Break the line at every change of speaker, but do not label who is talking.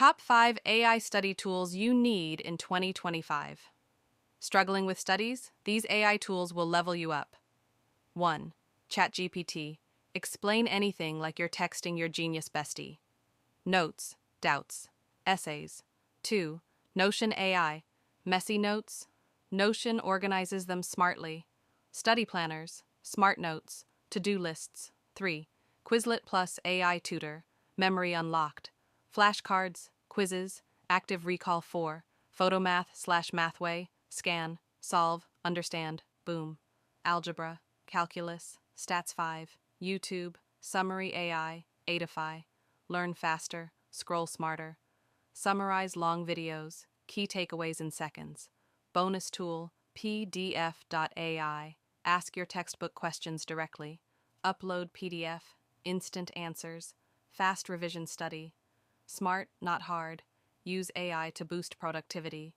Top 5 AI study tools you need in 2025. Struggling with studies? These AI tools will level you up. 1. ChatGPT. Explain anything like you're texting your genius bestie. Notes, doubts, essays. 2. Notion AI. Messy notes? Notion organizes them smartly. Study planners, smart notes, to-do lists. 3. Quizlet plus AI tutor. Memory unlocked. Flashcards, quizzes, active recall 4. Photomath/Mathway. Scan, solve, understand, boom. Algebra, calculus, stats 5. YouTube, summary AI, Adify. Learn faster, scroll smarter. Summarize long videos, key takeaways in seconds. Bonus tool, pdf.ai. Ask your textbook questions directly. Upload PDF, instant answers, fast revision study. Smart, not hard. Use AI to boost productivity.